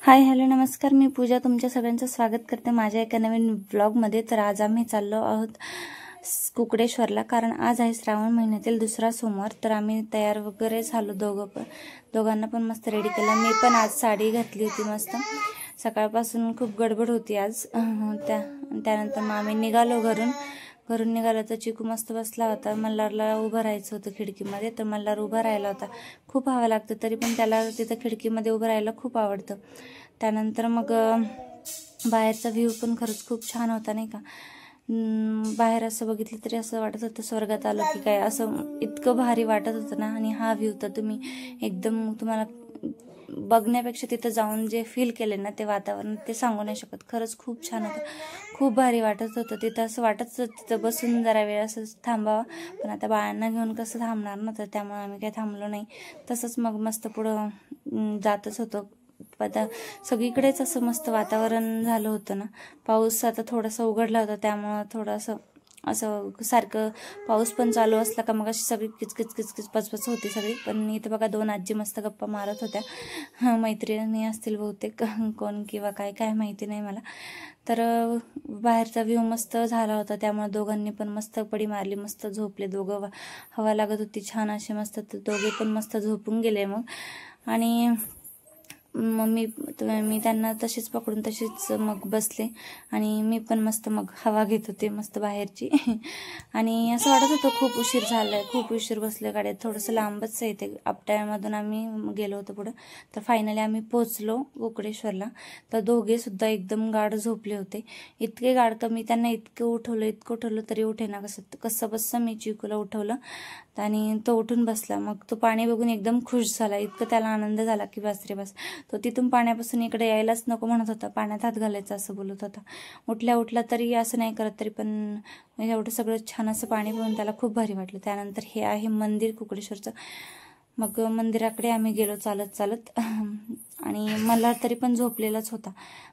Hi hello नमस्कार, मी पूजा तुमच्या सगळ्यांचं स्वागत करते माझ्या एका नवीन व्लॉगमध्ये। तर आज आम्ही चाललो आहोत कुकडेश्वरला, कारण आज आहे श्रावण महिन्यातील दुसरा सोमवार। तर आम्ही तयार वगैरे झालो, दोघांना पण मस्त रेडी केलं। मी पण आज साडी घातली होती मस्त, सकाळपासून खूप गडबड होती आज। त्यानंतर मग आम्ही निघालो घरून निघालो तर चिकू मस्त बसला होता। मल्हारला उभं राहायचं होतं खिडकीमध्ये, तर मल्हार उभा राहिला होता। खूप हवा लागते तरी पण त्याला तिथं खिडकीमध्ये उभं राहायला खूप आवडतं। त्यानंतर मग बाहेरचा व्ह्यू पण खरंच खूप छान होता नाही का। बाहेर असं बघितलं तरी असं वाटत होतं स्वर्गात आलो की काय, असं इतकं भारी वाटत होतं ना। आणि हा व्ह्यू तर तुम्ही एकदम तुम्हाला बघण्यापेक्षा तिथं जाऊन जे फील केले ना ते वातावरण, ते सांगू नाही शकत। खरंच खूप छान होतं, खूप भारी वाटत होतं तिथं। असं वाटत होतं तिथं बसून जरा वेळ असं थांबावा, पण आता बाळांना घेऊन कसं थांबणार ना, तर त्यामुळे आम्ही काही थांबलो नाही। तसंच मग मस्त पुढं जातच होतो। आता सगळीकडेच असं मस्त वातावरण झालं होतं ना। पाऊस आता थोडासा उघडला होता, त्यामुळं थोडंसं असं सारखं पाऊस पण चालू असला का मग अशी सगळी किचकिच पचपच होती सगळी। पण इथं बघा दोन आजी मस्त गप्पा मारत होत्या, मैत्रिणी असतील बहुतेक, कोण किंवा काय माहिती नाही मला। तर बाहेरचा व्ह्यू मस्त झाला होता, त्यामुळे दोघांनी पण मस्त पडी मारली, मस्त झोपले दोघं। हवा लागत होती छान अशी मस्त, तर दोघे पण मस्त झोपून गेले मग। आणि मी त्यांना तशीच पकडून तशीच मग बसले, आणि मी पण मस्त मग हवा घेत होते मस्त बाहेरची। आणि असं वाटत होतं खूप उशीर झालाय, खूप उशीर बसले गाड्यात। थोडंसं लांबच आहे ते, आपट्यामधून आम्ही गेलो होतो पुढं। तर फायनली आम्ही पोहोचलो कुकडेश्वरला। तर दोघे सुद्धा एकदम गाढ झोपले होते, इतके गाढ तर मी त्यांना इतकं उठवलं तरी उठे ना। कसं बसं मी चिकूला उठवलं आणि तो उठून बसला। मग तो पाणी बघून एकदम खुश झाला, इतकं त्याला आनंद झाला की बस रे बस। तो तिथून पाण्यापासून इकडे यायलाच नको म्हणत होता, पाण्यात हात घालायचा असं बोलत होता। उठला तरी असं नाही करत, तरी पण एवढं सगळं छान असं पाणी बघून त्याला खूप भारी वाटलं। त्यानंतर हे आहे मंदिर कुकडेश्वरचं। मग मंदिराकडे आम्ही गेलो चालत आणि मला तरी पण झोपलेलाच होता।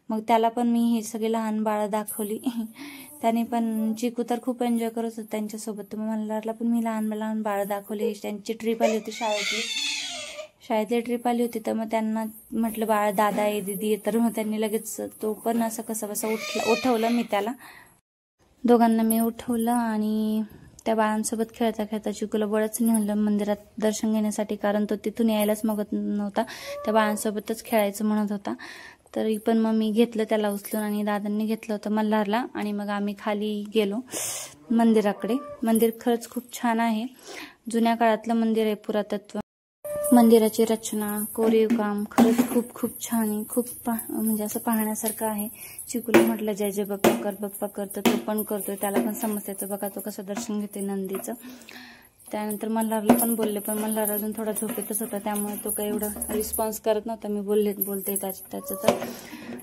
मग त्याला पण मी हे सगळे लहान बाळं दाखवली। त्याने पण, चिकू तर खूप एन्जॉय करत होता त्यांच्यासोबत। तर मल्हारला पण मी लहान बाळं दाखवली। त्यांची ट्रिप आली होती शाळेतली ट्रिप आली होती, तर मग त्यांना म्हटलं बाळ दादा आहे दीदी आहे, तर मग त्यांनी लगेच तो पण असं कसं बसं उठवलं मी त्याला। दोघांना मी उठवलं आणि त्या बाळांसोबत खेळता चिकूला बळच नेलं मंदिरात दर्शन घेण्यासाठी, कारण तो तिथून यायलाच मागत नव्हता, त्या बाळांसोबतच खेळायचं म्हणत होता। तरी पण मग मी घेतलं त्याला उचलून, आणि दादांनी घेतलं होतं मल्हारला, आणि मग आम्ही खाली गेलो मंदिराकडे। मंदिर खरंच खूप छान आहे, जुन्या काळातलं मंदिर आहे, पुरातत्व। मंदिराची रचना, कोरीव काम खरंच खूप छान आहे, खूप म्हणजे असं पाहण्यासारखं आहे। चिकूला म्हटलं जय जय बप्पा कर, तर तो पण करतोय, त्याला पण समजतं बघा तो कसं दर्शन घेतोय नंदीचं। त्यानंतर मल्हारला पण बोलले, पण मल्हार अजून थोडा झोपेतच होता, त्यामुळे तो काही एवढं रिस्पॉन्स करत नव्हता। मी बोलते त्याचं तर।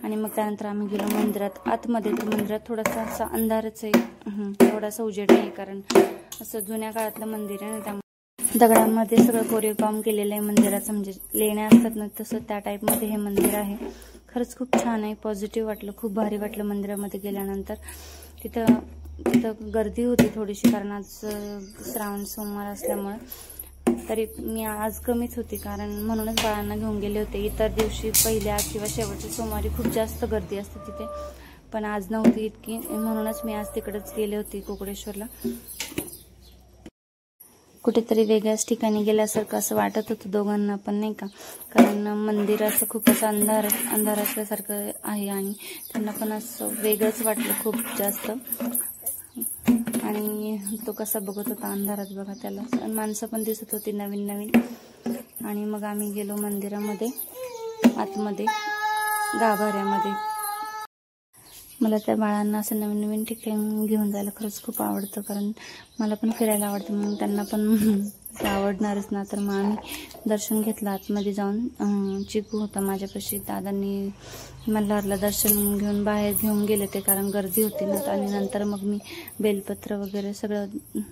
आणि मग त्यानंतर आम्ही गेलो मंदिरात आतमध्ये। तर मंदिरात थोडासा असा अंधारच आहे, थोडासा उजेड आहे, कारण असं जुन्या काळातलं मंदिर आहे ना, त्यामुळे दगडांमध्ये सगळं कोरीव काम केलेलं आहे मंदिराचं, म्हणजे लेण्या असतात ना तसं त्या टाईपमध्ये हे मंदिर आहे। खरंच खूप छान आहे, पॉझिटिव्ह वाटलं, खूप भारी वाटलं मंदिरामध्ये गेल्यानंतर। तिथं गर्दी होती थोडीशी, कारण आज श्रावण सोमवार असल्यामुळे। तरी मी आज कमीच होती, कारण म्हणूनच बाळांना घेऊन गेले होते। इतर दिवशी पहिल्या किंवा शेवटच्या सोमवारी खूप जास्त गर्दी असते तिथे, पण आज नव्हती इतकी, म्हणूनच मी आज तिकडेच गेले होते कुकडेश्वरला। कुठेतरी वेगळ्याच ठिकाणी गेल्यासारखं असं वाटत होतं दोघांना पण नाही का, कारण मंदिर असं खूप असं अंधार असल्यासारखं आहे, आणि त्यांना पण असं वेगळंच वाटलं खूप जास्त। आणि तो कसा बघत होता अंधारात बघा त्याला, आणि माणसं पण दिसत होती नवीन। आणि मग आम्ही गेलो मंदिरामध्ये आतमध्ये गाभाऱ्यामध्ये। मला त्या बाळांना असं नवीन ठिकाणी घेऊन जायला खरंच खूप आवडतं, कारण मला पण फिरायला आवडतं, मग त्यांना पण आवडणारच ना। तर मग आम्ही दर्शन घेतलं आतमध्ये जाऊन। चिकू होता माझ्यापाशी, दादांनी मल्हारला दर्शन घेऊन बाहेर घेऊन गेले ते, कारण गर्दी होती ना। आणि नंतर मग मी बेलपत्र वगैरे सगळं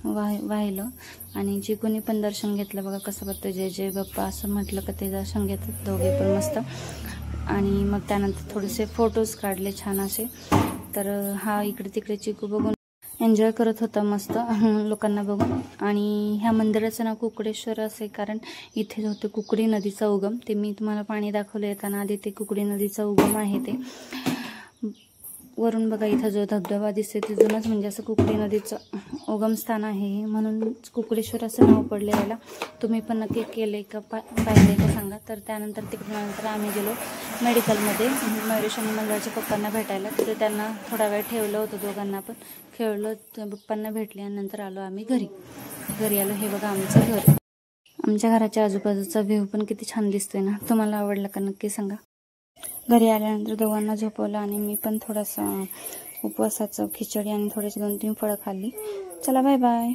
वाहिलं, आणि चिकूने पण दर्शन घेतलं बघा कसं बघतं, जय जय बाप्पा असं म्हटलं का ते दर्शन घेतात दोघे पण मस्त। आणि मग त्यानंतर थोडेसे फोटोज काढले छान असे। तर हा इकडे तिकडे चिकू बघून एन्जॉय करत होता मस्त लोकांना बघून. आणि ह्या मंदिराचं नाव कुकडेश्वर असे कारण इथे होते कुकडी नदीचा उगम. ते मी तुम्हाला पाणी दाखवलं येताना आधी, ते कुकडी नदीचा उगम आहे. ते वरून बघा इथं जो धबधबा दिसते तिथूनच म्हणजे असं कुकडी नदीचं उगमस्थान आहे, म्हणून कुकडेश्वर असं नाव पडले याला. तुम्ही पण नक्की केले का पाहिले का सांगा. तर त्यानंतर तिकडनंतर आम्ही गेलो मेडिकलमध्ये मयुरेश आणि मंगळाच्या पप्पांना भेटायला. तिथे त्यांना थोडा वेळ ठेवलं होतं, दोघांना पण खेळलो, पप्पांना भेटले आणि नंतर आलो आम्ही घरी आलो. हे बघा आमचं घर. आमच्या घराच्या आजूबाजूचा व्ह्यू पण किती छान दिसतोय ना. तुम्हाला आवडला का नक्की सांगा. घरी आल्यानंतर दोघांना झोपवलं आणि मी पण थोडंसं उपवासाचं खिचडी आणि थोडेसे 2-3 फळं खाल्ली. चला बाय बाय.